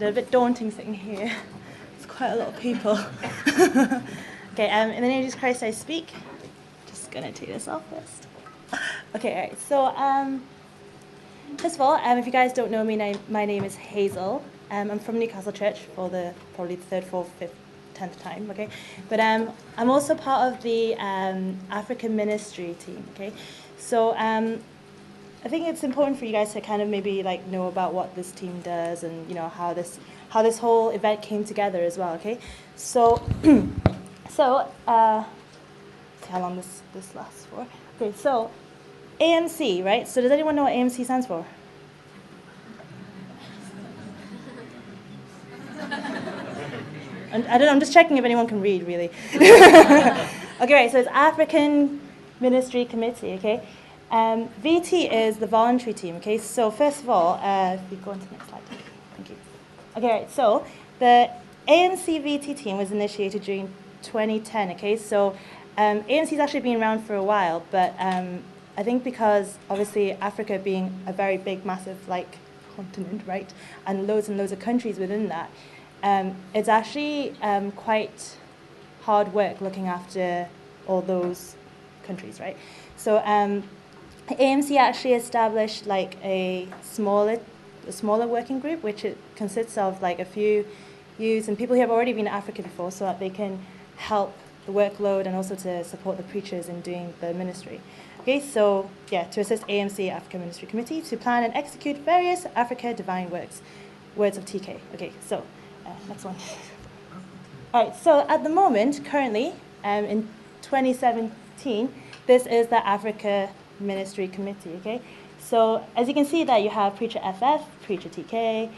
little bit daunting sitting here. It's quite a lot of people. Okay, in the name of Jesus Christ I speak. Just going to take this off first. Okay, all right. So, first of all, if you guys don't know me, my name is Hazel. I'm from Newcastle Church for the probably the third, fourth, fifth, 10th time, okay? But I'm also part of the African ministry team, okay? So I think it's important for you guys to kind of maybe like know about what this team does and, you know, how this whole event came together as well, okay? So, see how long this lasts for. Okay, so AMC, right? So does anyone know what AMC stands for? I don't know, I'm just checking if anyone can read, really. Okay, right, so it's African Ministry Committee, okay? VT is the voluntary team, okay? So first of all, if we go on to the next slide, thank you. Okay, right, so the AMC VT team was initiated during 2010, okay? So AMC's actually been around for a while, but I think because obviously Africa being a very big, massive, like, continent, right? And loads of countries within that, it's actually quite hard work looking after all those countries, right? So AMC actually established like a smaller working group, which it consists of like a few youths and people who have already been to Africa before, so that they can help the workload and also to support the preachers in doing the ministry. Okay, so yeah, to assist AMC Africa Ministry Committee to plan and execute various Africa divine works, words of TK. Okay, so next one. All right, so at the moment, currently, in 2017, this is the Africa Ministry Committee, okay? So as you can see that you have Preacher FF, Preacher TK,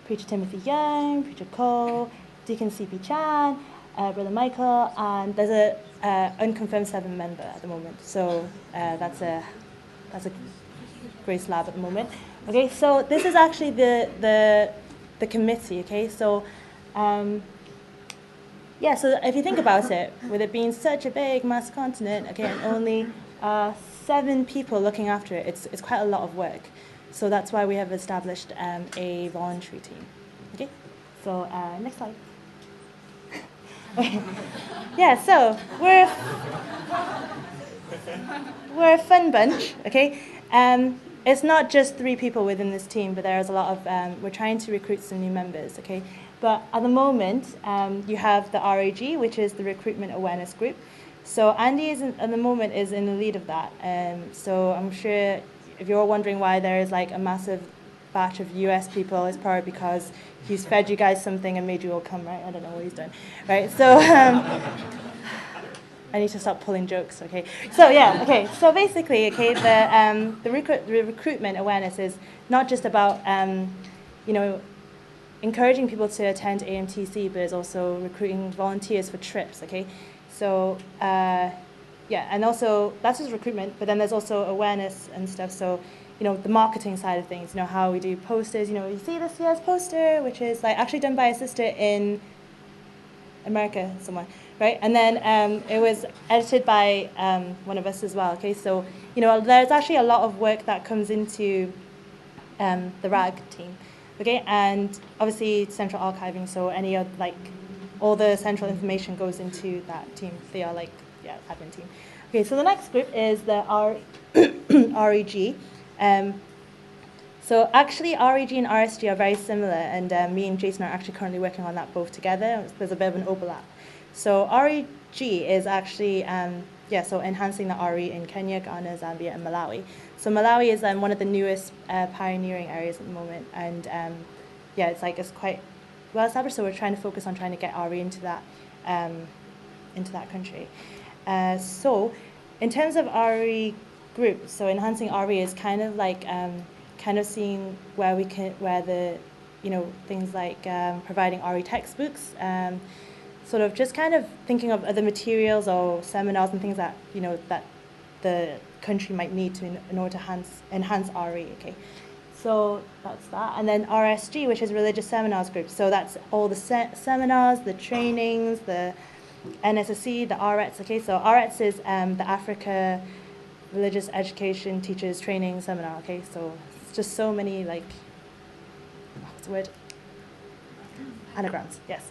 Preacher Timothy Young, Preacher Cole, Deacon CP Chan, Brother Michael, and there's a unconfirmed 7th member at the moment. So that's a Grace Lab at the moment. Okay, so this is actually the committee, okay? So yeah, so if you think about it, with it being such a big mass continent, okay, and only 7 people looking after it, it's quite a lot of work. So that's why we have established a voluntary team. Okay, so next slide. Yeah, so we're a fun bunch, okay? It's not just 3 people within this team, but there's a lot of, we're trying to recruit some new members, okay? But at the moment, you have the RAG, which is the Recruitment Awareness Group. So Andy at the moment is in the lead of that. So I'm sure if you're wondering why there is like a massive batch of US people, it's probably because he's fed you guys something and made you all come, right? I don't know what he's done, right? So I need to stop pulling jokes, okay? So yeah, okay. So basically, okay, the recruitment awareness is not just about you know, encouraging people to attend AMTC, but it's also recruiting volunteers for trips, okay? So yeah, and also that's just recruitment, but then there's also awareness and stuff. So you know, the marketing side of things, you know, how we do posters. You know, you see this year's poster, which is like actually done by a sister in America somewhere, right? And then it was edited by one of us as well, okay? So, you know, there's actually a lot of work that comes into the RAG team, okay? And obviously central archiving, so any of, like, all the central information goes into that team. They are like, yeah, admin team. Okay, so the next group is the REG. So actually REG and RSG are very similar, and me and Jason are actually currently working on that both together. There's a bit of an overlap. So REG is actually, yeah, so enhancing the RE in Kenya, Ghana, Zambia, and Malawi. So Malawi is one of the newest pioneering areas at the moment, and yeah, it's quite well established, so we're trying to focus on trying to get RE into that country. So in terms of RE group, so enhancing RE is kind of like kind of seeing where the, you know, things like providing RE textbooks, sort of just kind of thinking of other materials or seminars and things that, you know, that the country might need to in order to enhance RE, okay? So that's that. And then RSG, which is Religious Seminars Group. So that's all the seminars, the trainings, the NSSC, the RETS, okay? So RETS is the Africa Religious Education Teachers Training Seminar, okay? So it's just so many, like, what's the word? Anagrams, yes.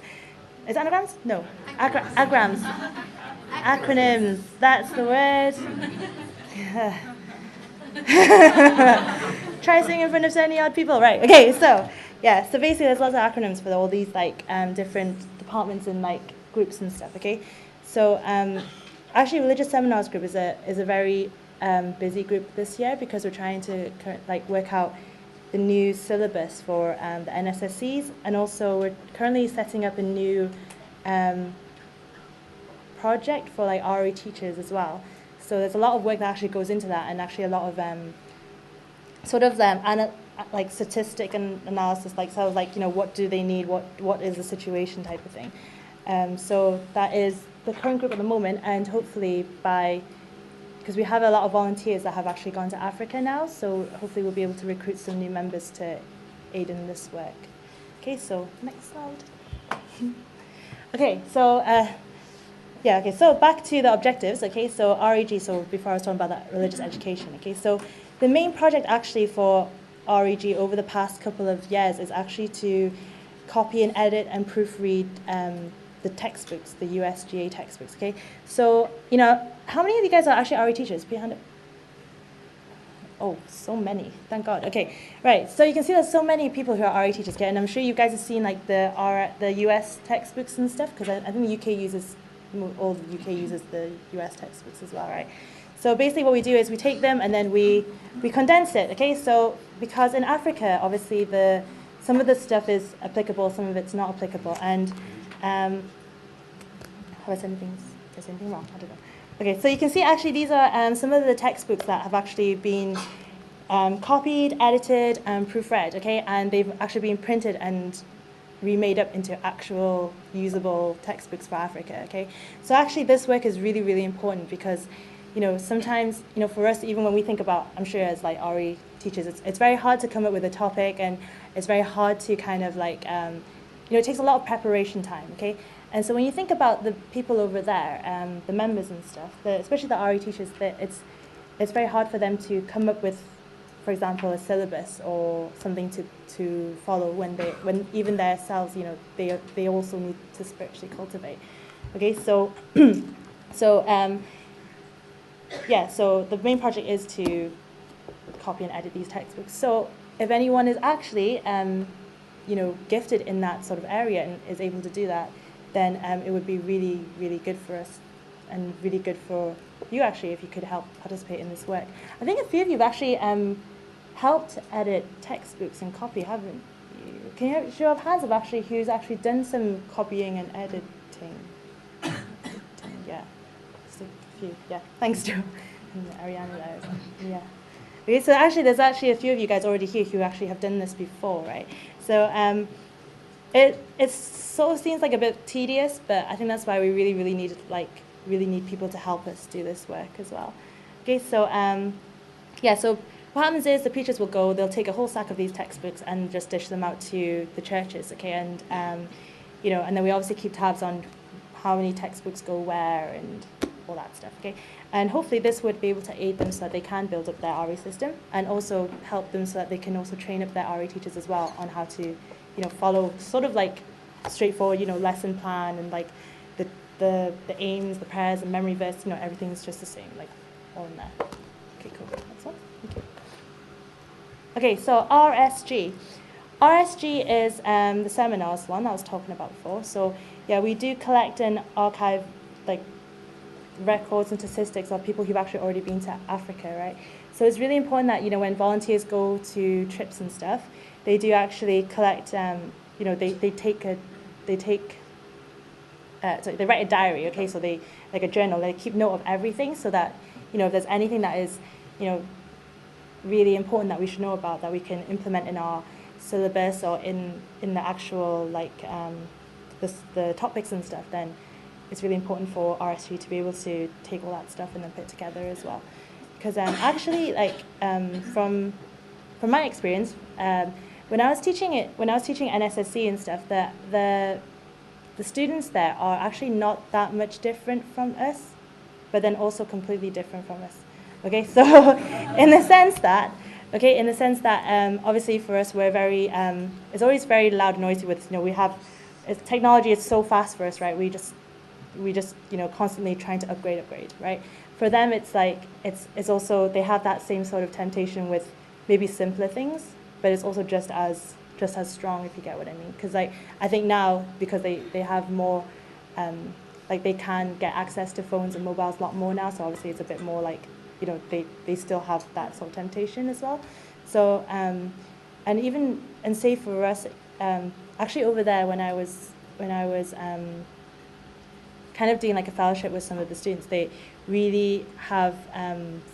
Is it anagrams? No. Agrams. Acronyms, that's the word. Try saying in front of 70 odd people. Right, okay, so, yeah, so basically there's lots of acronyms for all these, like, different departments and, like, groups and stuff, okay? So, actually, Religious Seminars Group is a very busy group this year because we're trying to, like, work out the new syllabus for the NSSCs, and also we're currently setting up a new project for like RE teachers as well. So there's a lot of work that actually goes into that, and actually a lot of like statistic and analysis, like so like, you know, what do they need, what is the situation type of thing. So that is the current group at the moment, and hopefully because we have a lot of volunteers that have actually gone to Africa now, so hopefully we'll be able to recruit some new members to aid in this work. Okay, so next slide. Okay, so so back to the objectives. Okay, so REG, so before I was talking about that religious education. Okay, so the main project actually for REG over the past couple of years is actually to copy and edit and proofread the textbooks, the USGA textbooks, okay? So, you know, how many of you guys are actually RE teachers? Behind it? Oh, so many, thank God. Okay, right, so you can see there's so many people who are RE teachers, okay? And I'm sure you guys have seen like the US textbooks and stuff, because I think the UK uses, all the UK uses the US textbooks as well, right? So basically what we do is we take them and then we condense it, okay? So, because in Africa, obviously some of the stuff is applicable, some of it's not applicable, and have I said anything wrong? I don't know. Okay, so you can see actually these are some of the textbooks that have actually been copied, edited, and proofread, okay? And they've actually been printed and remade up into actual usable textbooks for Africa, okay? So actually this work is really, really important because, you know, sometimes, you know, for us, even when we think about, I'm sure as like RE teachers, it's very hard to come up with a topic, and it's very hard to kind of like, you know, it takes a lot of preparation time, okay? And so when you think about the people over there, the members and stuff, especially the RE teachers, it's very hard for them to come up with, for example, a syllabus or something to follow when even themselves, you know, they also need to spiritually cultivate. Okay, so yeah, so the main project is to copy and edit these textbooks. So if anyone is actually you know, gifted in that sort of area and is able to do that, then it would be really, really good for us and really good for you actually if you could help participate in this work. I think a few of you have actually helped edit textbooks and copy, haven't you? Can you show of hands of actually who's actually done some copying and editing? Yeah, just a few. Yeah, thanks, Joe. And Ariana there as well. Yeah. Okay, so actually there's actually a few of you guys already here who actually have done this before, right? So it sort of seems like a bit tedious, but I think that's why we really, really need people to help us do this work as well. Okay, so yeah, so what happens is the preachers will go, they'll take a whole stack of these textbooks and just dish them out to the churches, okay, and you know, and then we obviously keep tabs on how many textbooks go where and all that stuff, okay? And hopefully this would be able to aid them so that they can build up their RE system, and also help them so that they can also train up their RE teachers as well on how to, you know, follow sort of like straightforward, you know, lesson plan and like the aims, the prayers, and memory verse, you know, everything's just the same, like all in there. Okay, cool. Next one. Thank you. Okay, so RSG. RSG is the seminars one that I was talking about before. So yeah, we do collect and archive like records and statistics of people who've actually already been to Africa, right? So it's really important that, you know, when volunteers go to trips and stuff, they do actually collect, you know, they write a diary, okay, so they, like a journal, they keep note of everything so that, you know, if there's anything that is, you know, really important that we should know about that we can implement in our syllabus or in the actual, like, the topics and stuff, then it's really important for RSG to be able to take all that stuff and then put it together as well. Because actually, like, from my experience, when I was teaching NSSC and stuff, the students there are actually not that much different from us, but then also completely different from us. Okay, so in the sense that obviously for us we're very, it's always very loud and noisy with, you know, we have technology is so fast for us, right? We just constantly trying to upgrade, right? For them, it's like it's also, they have that same sort of temptation with maybe simpler things, but it's also just as strong, if you get what I mean. Because like I think now, because they have more, like they can get access to phones and mobiles a lot more now, so obviously it's a bit more like, they still have that sort of temptation as well. So and say for us, actually over there when I was kind of doing like a fellowship with some of the students, they really have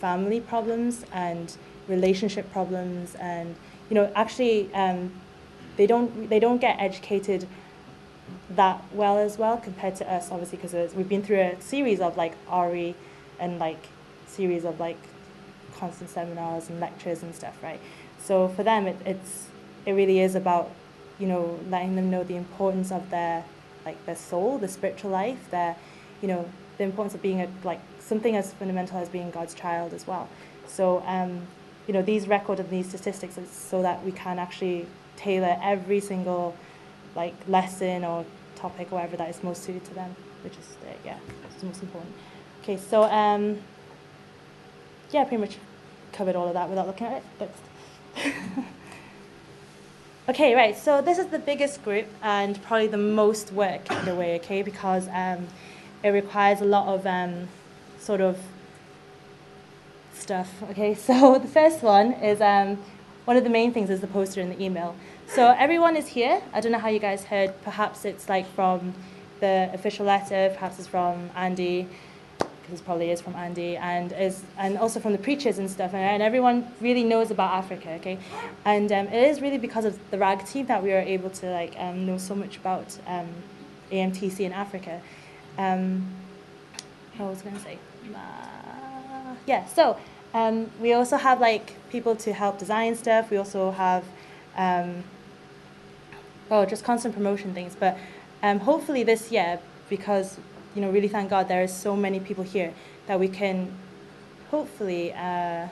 family problems and relationship problems, and actually they don't get educated that well as well compared to us, obviously, because we've been through a series of like RE and like series of like constant seminars and lectures and stuff, right? So for them, it really is about letting them know the importance of their soul, the spiritual life, the importance of being something as fundamental as being God's child as well. So these records and these statistics is so that we can actually tailor every single lesson or topic or whatever that is most suited to them, which is it's the most important. Okay, so pretty much covered all of that without looking at it, but okay, right, so this is the biggest group and probably the most work in a way, okay, because it requires a lot of sort of stuff, okay. So the first one is, one of the main things is the poster in the email. So everyone is here. I don't know how you guys heard. Perhaps it's from the official letter, perhaps it's from Andy, because it probably is from Andy, and also from the preachers and stuff, and everyone really knows about Africa, okay? And it is really because of the RAG team that we are able to know so much about AMTC in Africa. What was I going to say? So we also have people to help design stuff. We also have just constant promotion things. But hopefully this year, because really thank God there are so many people here, that we can hopefully update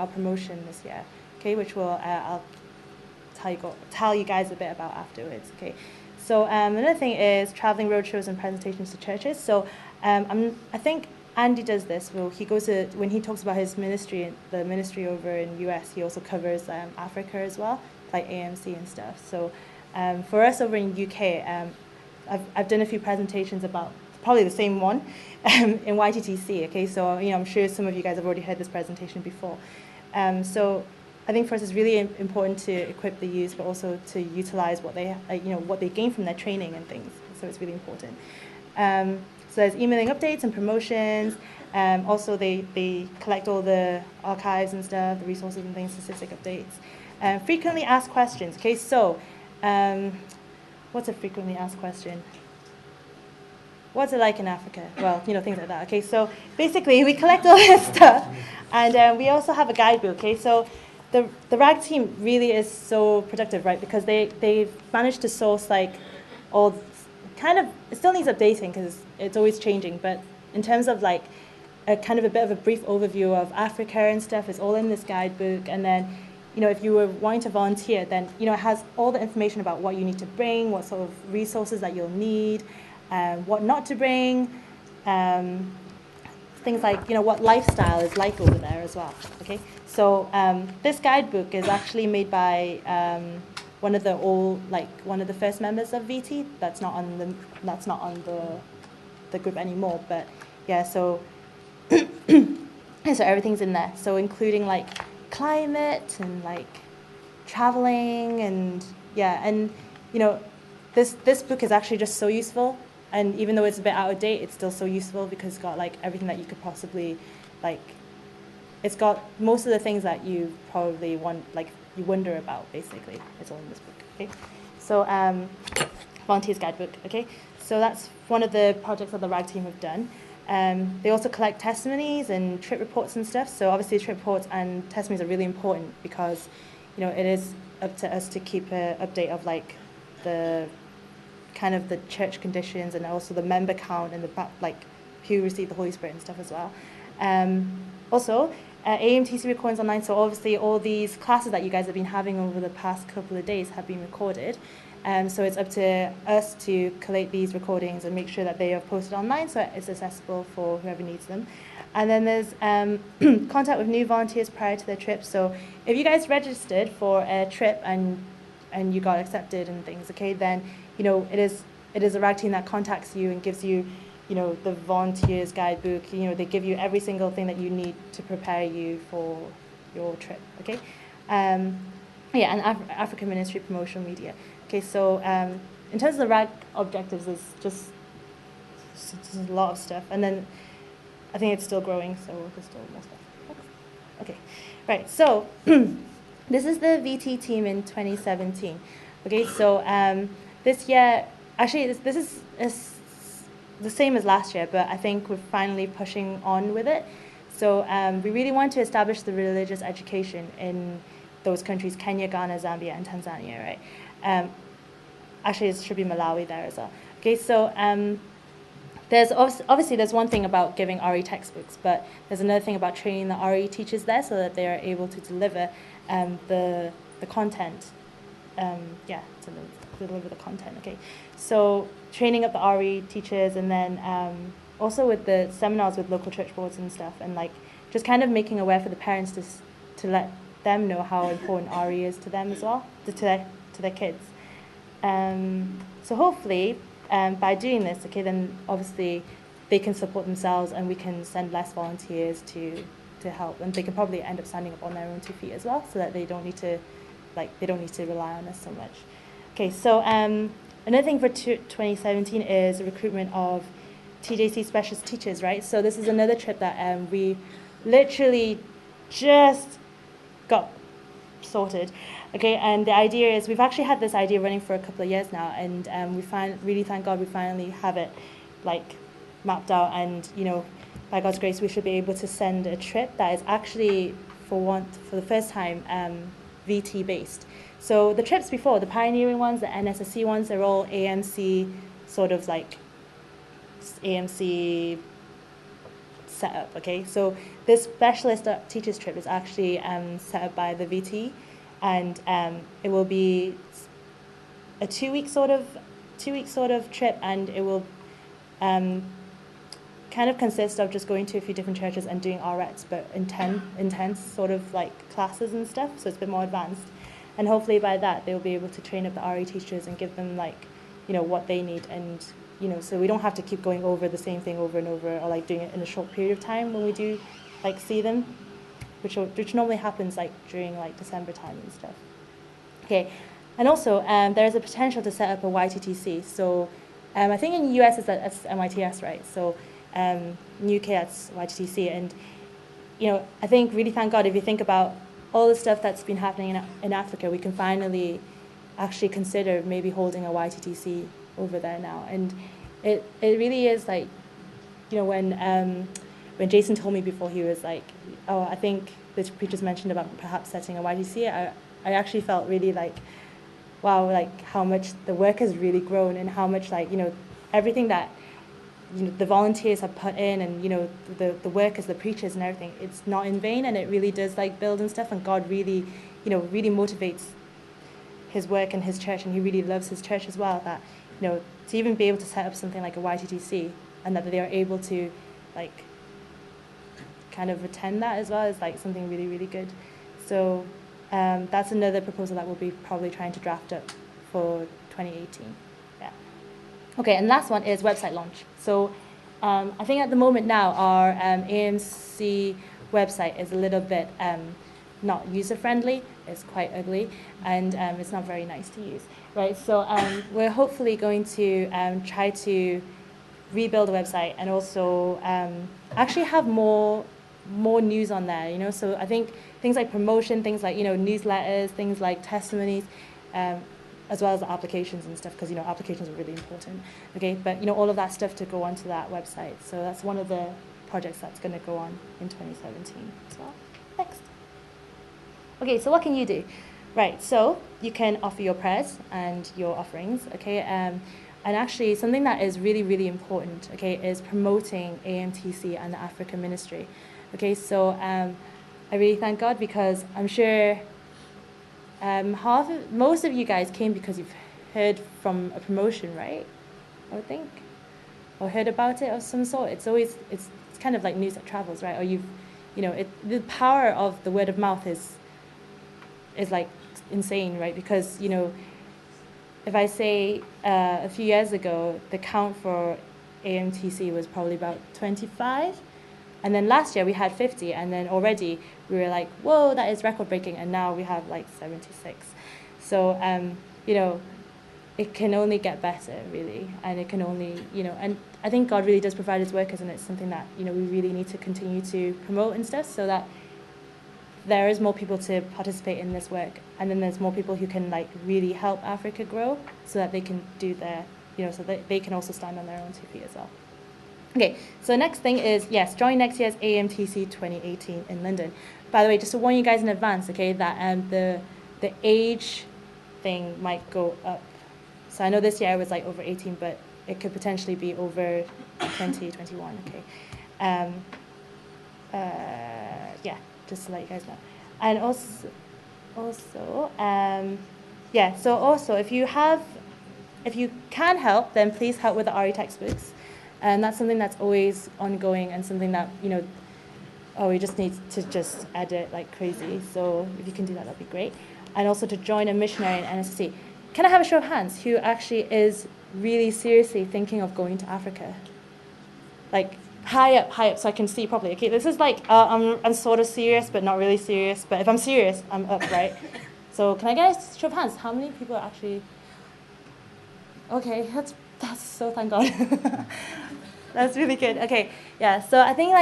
our promotion this year, okay, which I'll tell you guys a bit about afterwards, okay. So another thing is traveling roadshows and presentations to churches. So I think Andy does this. Well, he goes when he talks about his ministry, the ministry over in US, he also covers Africa as well, like AMC and stuff. So for us over in UK, I've done a few presentations about probably the same one in YTTC. Okay, so I'm sure some of you guys have already heard this presentation before. So I think for us it's really important to equip the youth, but also to utilize what they what they gain from their training and things. So it's really important. So there's emailing updates and promotions. Also they collect all the archives and stuff, the resources and things, statistic updates. Frequently asked questions. Okay, so what's a frequently asked question? What's it like in Africa? Well, things like that. Okay, so basically we collect all this stuff, and we also have a guidebook. Okay, so the RAG team really is so productive, right? Because they've managed to source all kind of, it still needs updating because it's always changing, but in terms of a kind of a bit of a brief overview of Africa and stuff, it's all in this guidebook. And then if you were wanting to volunteer, then it has all the information about what you need to bring, what sort of resources that you'll need, what not to bring, things like what lifestyle is like over there as well. Okay, so this guidebook is actually made by one of the first members of VT. That's not on the group anymore. But yeah, so so everything's in there. So including climate and traveling and this book is actually just so useful. And even though it's a bit out of date, it's still so useful because it's got everything that you could possibly it's got most of the things that you probably you wonder about, basically. It's all in this book, okay? So Volunteers Guidebook, okay? So that's one of the projects that the RAG team have done. They also collect testimonies and trip reports and stuff. So obviously trip reports and testimonies are really important because, it is up to us to keep an update of the kind of the church conditions and also the member count and the who received the Holy Spirit and stuff as well. Also, AMTC recordings online, so obviously all these classes that you guys have been having over the past couple of days have been recorded. So it's up to us to collate these recordings and make sure that they are posted online so it's accessible for whoever needs them. And then there's contact with new volunteers prior to their trip. So if you guys registered for a trip and you got accepted and things, okay, then it is a RAG team that contacts you and gives you, the volunteers guidebook. They give you every single thing that you need to prepare you for your trip, okay. Yeah, and African Ministry Promotional Media. Okay, so in terms of the RAG objectives, there's just a lot of stuff, and then I think it's still growing, so there's still more stuff. Okay, right, so this is the VT team in 2017. Okay, so this year, actually this is the same as last year, but I think we're finally pushing on with it. So we really want to establish the religious education in those countries, Kenya, Ghana, Zambia, and Tanzania, right? Actually, it should be Malawi there as well. Okay, so there's obviously there's one thing about giving RE textbooks, but there's another thing about training the RE teachers there so that they are able to deliver the content. Yeah, to deliver the content. Okay, so training up the RE teachers, and then also with the seminars with local church boards and stuff, and like just kind of making aware for the parents to let them know how important RE is to them as well, to their kids. So hopefully, by doing this, okay, then obviously they can support themselves, and we can send less volunteers to help, and they can probably end up standing up on their own 2 feet as well, so that they don't need to rely on us so much. Okay, so another thing for 2017 is recruitment of TJC specialist teachers, right? So this is another trip that we literally just got sorted. Okay, and the idea is, we've actually had this idea running for a couple of years now, and really thank God we finally have it like mapped out, and by God's grace we should be able to send a trip that is actually for the first time VT based. So the trips before, the pioneering ones, the NSSC ones, they're all AMC sort of like AMC setup. Okay, so this specialist teachers trip is actually set up by the VT, and it will be a 2 week sort of trip, and it will kind of consist of just going to a few different churches and doing RETs, but intense sort of like classes and stuff, so it's a bit more advanced. And hopefully by that they'll be able to train up the RE teachers and give them like what they need, and so we don't have to keep going over the same thing over and over, or like doing it in a short period of time when we do like see them, which normally happens like during like December time and stuff. Okay, and also there's a potential to set up a YTTC. So I think in the US it's MITS, right? So in UK that's YTTC, and I think really thank God, if you think about all the stuff that's been happening in Africa, we can finally actually consider maybe holding a YTTC over there now. And it really is like, when Jason told me before, he was like, oh, I think the preachers mentioned about perhaps setting a YTC, I actually felt really like, wow, like how much the work has really grown, and how much like, everything that the volunteers have put in, and the workers, the preachers and everything, it's not in vain, and it really does like build and stuff, and God really, really motivates his work and his church, and he really loves his church as well, that to even be able to set up something like a YTTC, and that they are able to like kind of attend that as well, is like something really, really good. So that's another proposal that we'll be probably trying to draft up for 2018. Yeah. Okay, and the last one is website launch. So I think at the moment now our AMC website is a little bit not user-friendly. It's quite ugly, and it's not very nice to use, right? So we're hopefully going to try to rebuild the website, and also actually have more news on there, So I think things like promotion, things like, newsletters, things like testimonies, as well as the applications and stuff, because, applications are really important, okay? But, all of that stuff to go onto that website. So that's one of the projects that's going to go on in 2017 as well. Next. Okay, so what can you do? Right, so you can offer your prayers and your offerings, okay? And actually, something that is really, really important, okay, is promoting AMTC and the African ministry. Okay, so I really thank God, because I'm sure most of you guys came because you've heard from a promotion, right? I would think, or heard about it of some sort. It's always it's kind of like news that travels, right? Or the power of the word of mouth is like insane, right? Because if I say a few years ago the count for AMTC was probably about 25, and then last year we had 50, and then already we were like, whoa, that is record breaking, and now we have like 76. So it can only get better, really, and it can only and I think God really does provide His workers, and it's something that we really need to continue to promote and stuff, so that there is more people to participate in this work, and then there's more people who can like really help Africa grow, so that they can do their so that they can also stand on their own 2 feet as well. Okay, so next thing is, yes, join next year's AMTC 2018 in London. By the way, just to warn you guys in advance, okay, that the age thing might go up. So I know this year it was like over 18, but it could potentially be over 20, 21, okay. Yeah, just to let you guys know. And also, so also if you can help, then please help with the RE textbooks. And that's something that's always ongoing, and something that, we just need to just edit like crazy. So if you can do that, that'd be great. And also to join a missionary in NSC. Can I have a show of hands who actually is really seriously thinking of going to Africa? Like, high up, so I can see properly. Okay, this is like, I'm sort of serious, but not really serious. But if I'm serious, I'm up, right? So can I get a show of hands? How many people are actually... Okay, that's so, thank God. That's really good. Okay, yeah, so I think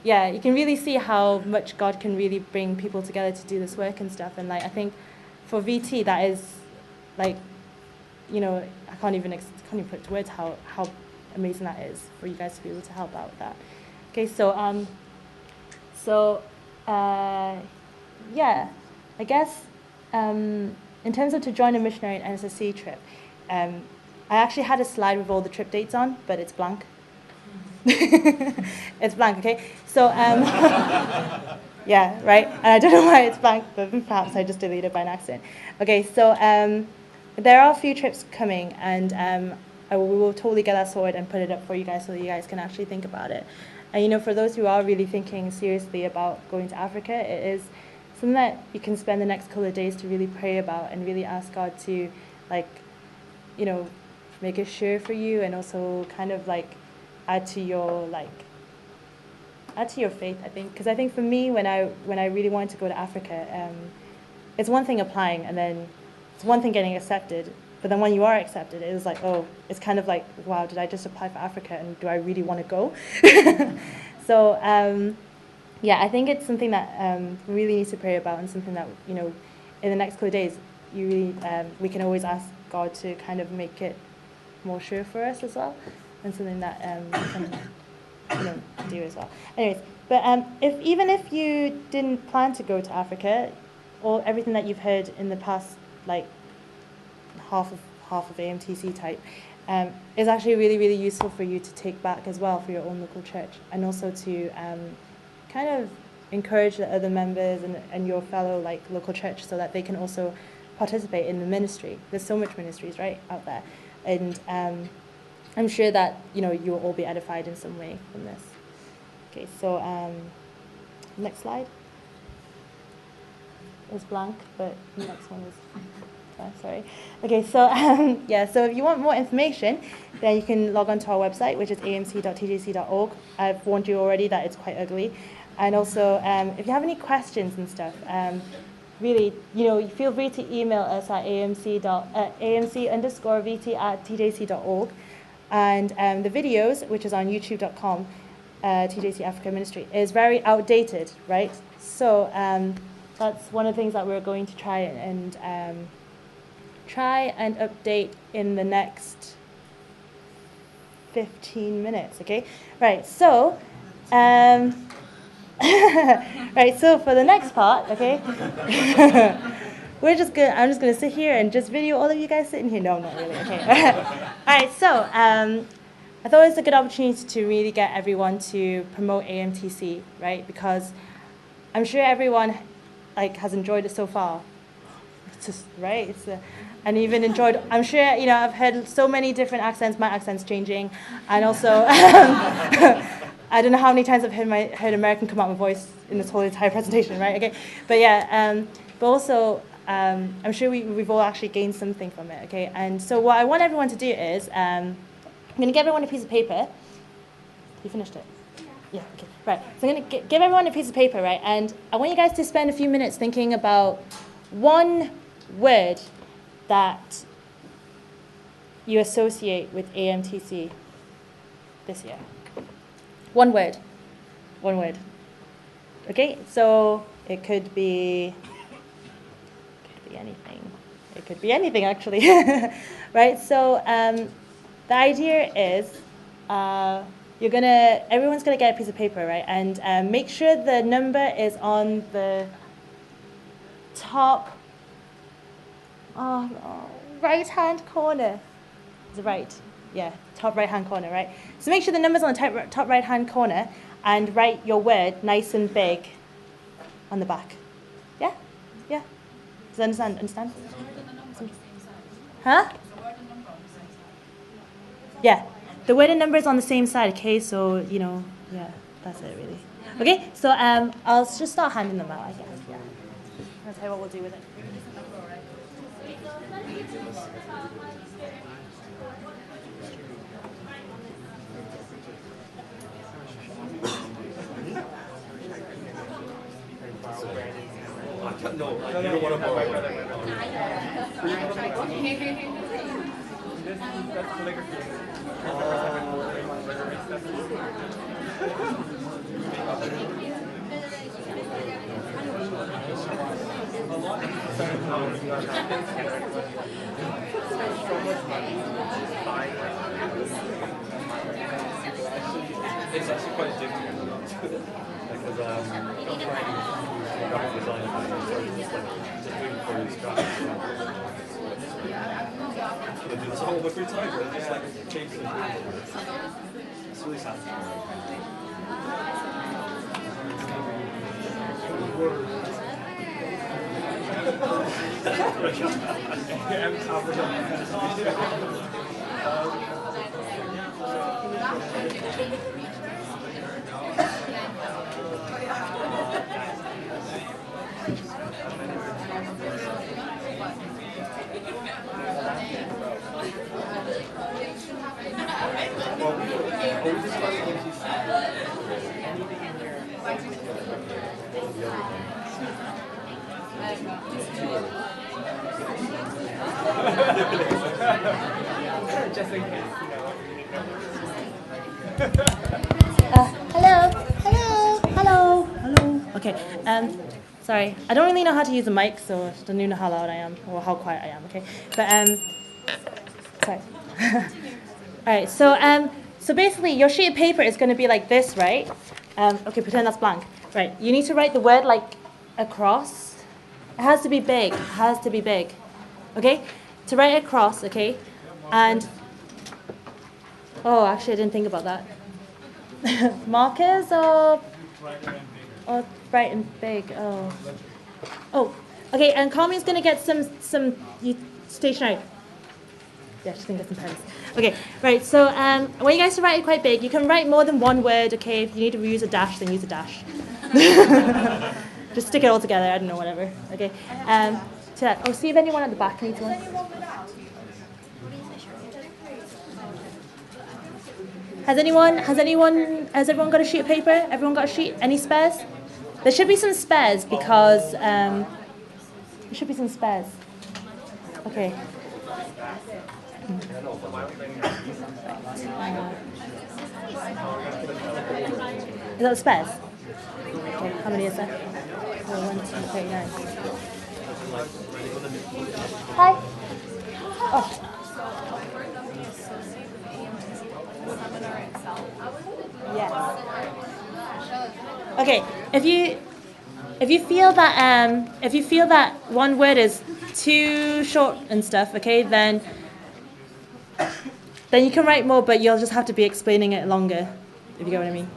you can really see how much God can really bring people together to do this work and stuff. And I think for VT, that is I can't even put it to words how amazing that is for you guys to be able to help out with that. Okay, so yeah, I guess in terms of to join a missionary in NSSC trip, I actually had a slide with all the trip dates on, but it's blank. It's blank, okay? So yeah, right. And I don't know why it's blank, but perhaps I just deleted it by an accident. Okay, so there are a few trips coming, and we will totally get that sorted and put it up for you guys so that you guys can actually think about it. And for those who are really thinking seriously about going to Africa, it is something that you can spend the next couple of days to really pray about and really ask God to make it sure for you, and also kind of add to your faith, I think. Because I think for me, when I really wanted to go to Africa, it's one thing applying, and then it's one thing getting accepted, but then when you are accepted, it was like, oh, it's kind of like, wow, did I just apply for Africa, and do I really want to go? So yeah, I think it's something that we really need to pray about, and something that in the next couple of days we can always ask God to kind of make it more sure for us as well, and something that we can do as well. Anyways, but even if you didn't plan to go to Africa, or everything that you've heard in the past, half of AMTC type, is actually really, really useful for you to take back as well for your own local church, and also to kind of encourage the other members and your fellow local church, so that they can also participate in the ministry. There's so much ministries out there, and I'm sure that you'll all be edified in some way from this. Okay, so next slide. It was blank, but the next one is sorry. Okay, so yeah, so if you want more information, then you can log on to our website, which is amc.tjc.org. I've warned you already that it's quite ugly. And also, if you have any questions and stuff, really, feel free to email us at amc_vt@tjc.org. And the videos, which is on youtube.com, TJC Africa Ministry, is very outdated, right? So that's one of the things that we're going to try and update in the next 15 minutes, okay? Right, so right, so for the next part, okay, I'm just gonna sit here and just video all of you guys sitting here. No, not really. Okay. All right. So I thought it was a good opportunity to really get everyone to promote AMTC, right? Because I'm sure everyone has enjoyed it so far. It's just right. and even enjoyed. I'm sure I've heard so many different accents. My accent's changing, and also I don't know how many times I've heard American come out my voice in this whole entire presentation, right? Okay, but yeah, but also I'm sure we've all actually gained something from it. Okay, and so what I want everyone to do is I'm going to give everyone a piece of paper. You finished it? Yeah, okay, right. So I'm going to give everyone a piece of paper, right? And I want you guys to spend a few minutes thinking about one word that you associate with AMTC this year. One word. One word. Okay, so it could be anything. It could be anything, actually. Right, so the idea is everyone's gonna get a piece of paper, right? And make sure the number is on the top right-hand corner. Is it right? Yeah, top right-hand corner, right? So make sure the number's on the top right-hand corner and write your word nice and big on the back. Yeah? Yeah? Does that understand? Huh? Yeah. The word and number is on the same side, okay? So, yeah, that's it, really. Okay, so I'll just start handing them out, I guess, yeah. I'll tell you what we'll do with it. No, you don't want to borrow. It's actually quite addictive because graphic design just doing for his graphics. They do this all over free time, but just like change it. It's really satisfying. Hello. Okay. Sorry, I don't really know how to use a mic, so I don't even know how loud I am or how quiet I am. Okay, but sorry. All right. So basically, your sheet of paper is going to be like this, right? Okay, pretend that's blank. Right. You need to write the word like across. It has to be big. It has to be big. Okay. To write across. Okay. And actually, I didn't think about that. Markers or bright and big. Okay. And Carmen's gonna get some stationery. Yeah, she's gonna get some pens. Okay, right. So I want you guys to write it quite big. You can write more than one word. Okay, if you need to use a dash, then use a dash. Just stick it all together. I don't know, whatever. Okay. See if anyone at the back needs one. Has everyone got a sheet of paper? Everyone got a sheet? Any spares? There should be some spares because there should be some spares. Okay. Is that the spares? Okay, how many is there? 1, 2, 3, 9. Hi. Oh. Yes. Okay. If you feel that one word is too short and stuff, okay, then you can write more, but you'll just have to be explaining it longer, if you get what I mean.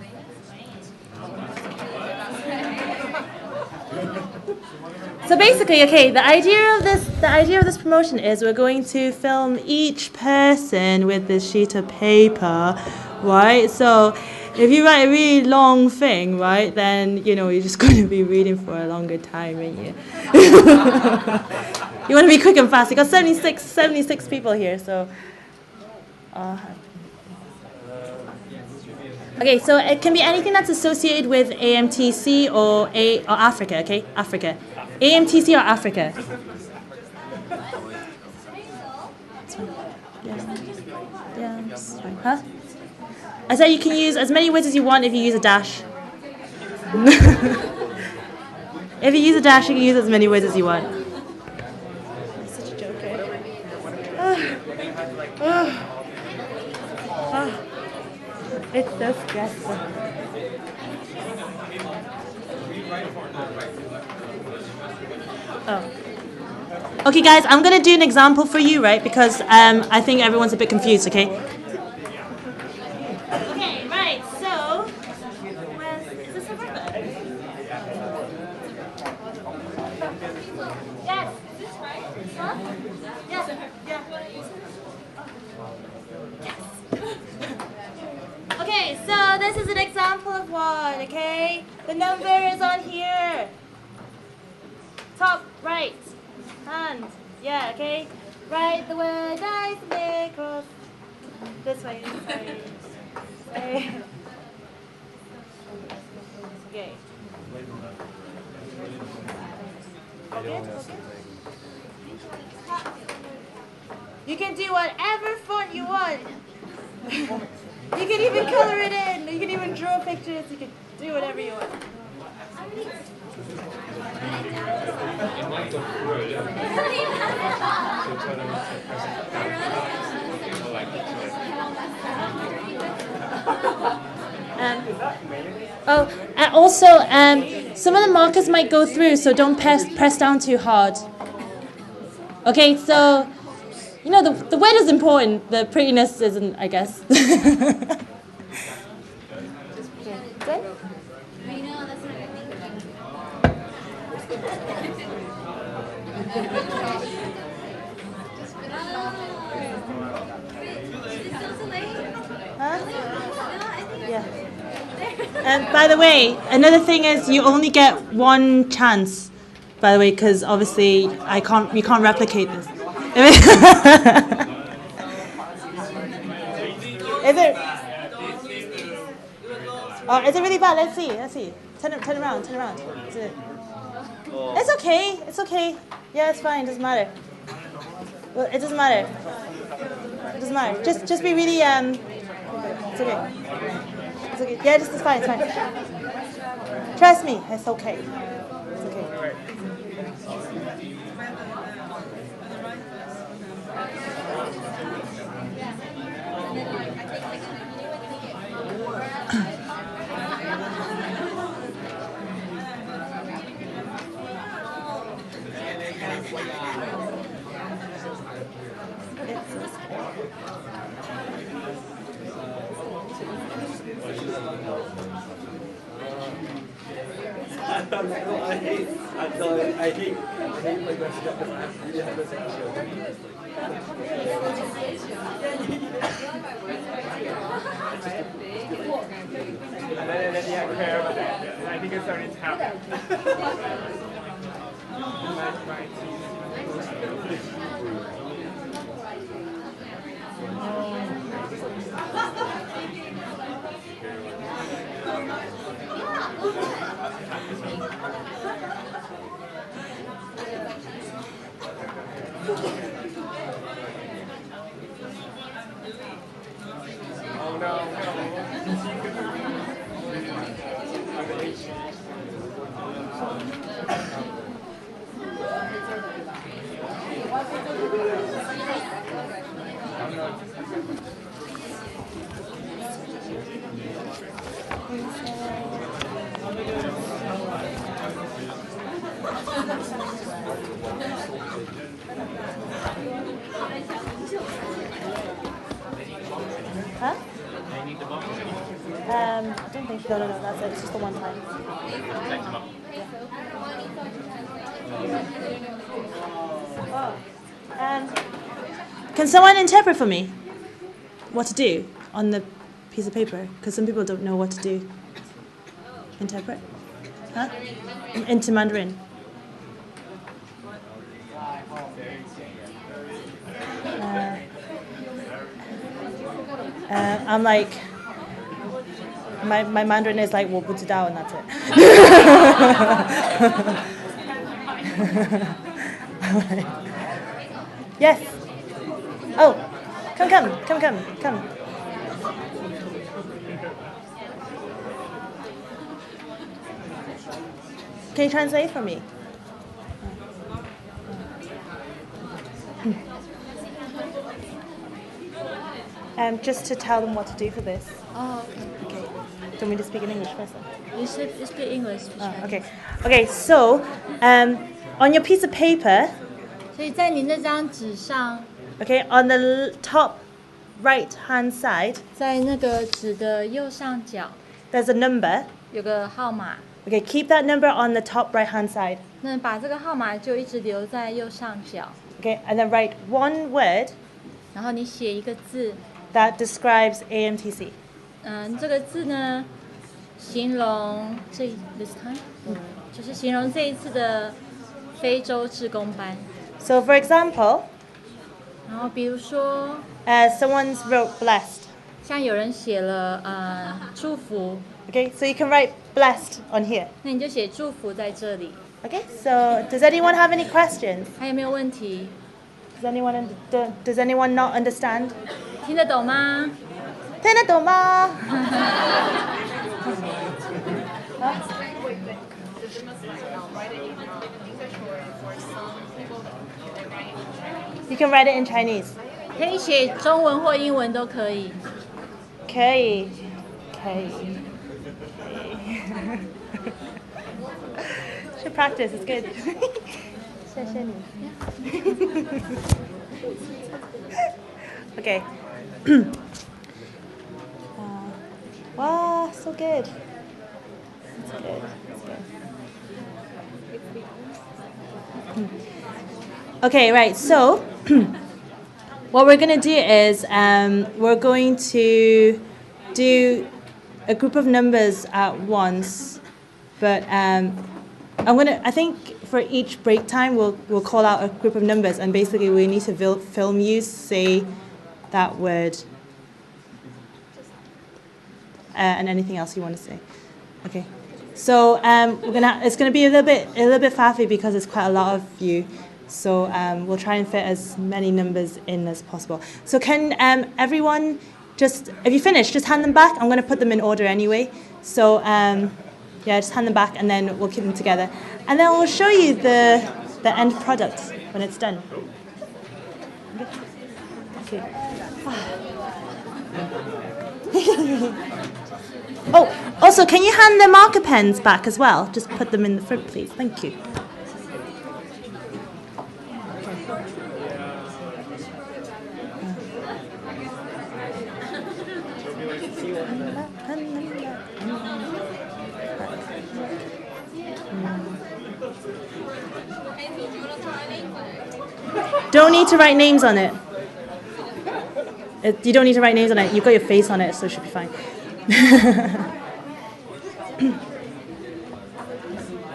So basically, okay, the idea of this promotion is we're going to film each person with this sheet of paper, right? So if you write a really long thing, right, then you're just going to be reading for a longer time, aren't you? You want to be quick and fast. You got 76 people here, so. Okay, so it can be anything that's associated with AMTC or Africa, okay? Africa. AMTC or Africa. Yeah, that's fine. Huh? I said you can use as many words as you want if you use a dash. If you use a dash, you can use as many words as you want. Such a joker. It's so stressful. Oh. Okay, guys, I'm going to do an example for you, right? Because I think everyone's a bit confused, okay? Okay, right, so... Is this over? Yes. Is this right? Huh? Yes. Yeah. Yes. Okay, so this is an example of one, okay? The number is on here. Top right hand. Yeah, okay? Write the word nice and across. This way, sorry. Okay. Okay. You can do whatever font you want. You can even color it in. You can even draw pictures. You can do whatever you want. And also, some of the markers might go through, so don't press down too hard. Okay, so, the word is important. The prettiness isn't, I guess. Yeah. And by the way, another thing is you only get one chance. By the way, because obviously you can't replicate this. Is it? Oh, is it really bad? Let's see. Turn around. Is it? It's okay. Yeah, it's fine. It doesn't matter. Well, it doesn't matter. Just be really It's okay. It's okay. Yeah, it's fine. Trust me, it's okay. It's okay. I hate like this stuff because I really have this issue. And then yeah, care about that. I think it's starting to happen. Oh no. Huh? I don't think so. No, that's it. It's just the one time. Can someone interpret for me what to do on the piece of paper? Because some people don't know what to do. Interpret? Huh? Into Mandarin. I'm like, my Mandarin is like 我不知道 and that's it. Yes. Oh, come. Can you translate for me? Just to tell them what to do for this. Oh, okay. Okay. Do you want me to speak in English first? Then? You speak English. Okay. Okay. So, on your piece of paper. 所以在你那张纸上 Okay, on the top right-hand side, 在那个纸的右上角 there's a number. 有个号码 Okay, keep that number on the top right-hand side. 那把这个号码就一直留在右上角 Okay, and then write one word 然后你写一个字 that describes AMTC. 这个字呢形容this time 就是形容这一次的非洲志工班 So, for example, 然后比如说 someone's wrote blessed. 像有人写了祝福 Okay, so you can write blessed on here. 那你就写祝福在这里 Okay, so does anyone have any questions? 还有没有问题 Does anyone not understand? 听得懂吗听得懂吗? You can write it in Chinese. 可以写中文或英文都可以 Okay. Should practice, it's good. 谢谢你 Okay. Wow, so good. That's good. Okay, right. So, what we're going to do is we're going to do a group of numbers at once, but I think for each break time we'll call out a group of numbers, and basically we need to film you say that word and anything else you want to say. Okay. So it's gonna be a little bit faffy because it's quite a lot of you. So we'll try and fit as many numbers in as possible. So can everyone just, if you finish, just hand them back. I'm going to put them in order anyway. So yeah, just hand them back and then we'll keep them together. And then we'll show you the end product when it's done. Okay. Oh, also, can you hand the marker pens back as well? Just put them in the front, please. Thank you. Don't need to write names on it. You don't need to write names on it. You've got your face on it, so it should be fine.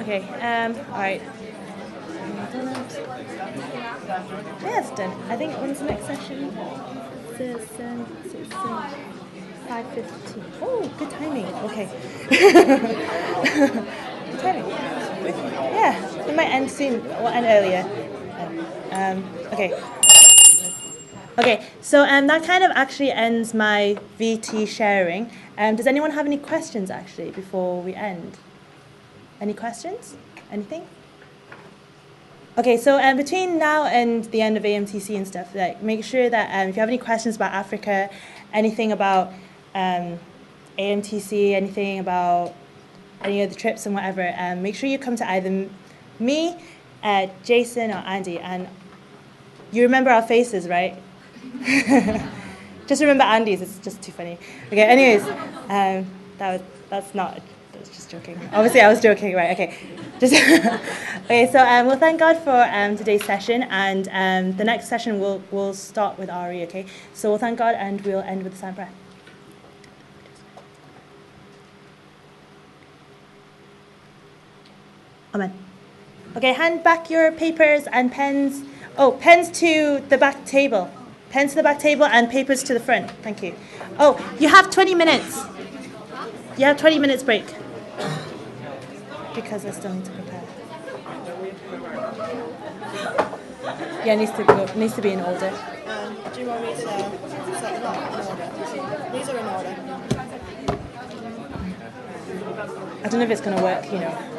Okay, all right. Yeah, it's done. I think when's the next session? It's 5:15. Oh, good timing. Okay. Good timing. Yeah, it might end soon or end earlier. Okay. Okay, so that kind of actually ends my VT sharing. Does anyone have any questions actually before we end? Any questions? Anything? Okay, so between now and the end of AMTC and stuff, like make sure that if you have any questions about Africa, anything about AMTC, anything about any of the trips and whatever, make sure you come to either me, Jason, or Andy, and you remember our faces, right? Just remember Andy's, it's just too funny. Okay, anyways, that's not was just joking. Obviously, I was joking, right? Okay. Just okay. So we'll thank God for today's session, and the next session we'll start with Ari. Okay. So we'll thank God, and we'll end with the silent prayer. Amen. Okay. Hand back your papers and pens. Oh, pens to the back table. Pens to the back table and papers to the front. Thank you. Oh, you have 20 minutes. You have 20 minutes break. Because I still need to prepare. Yeah, it needs to be in order. Do you want me to set them up in order? These are in order. I don't know if it's going to work, you know.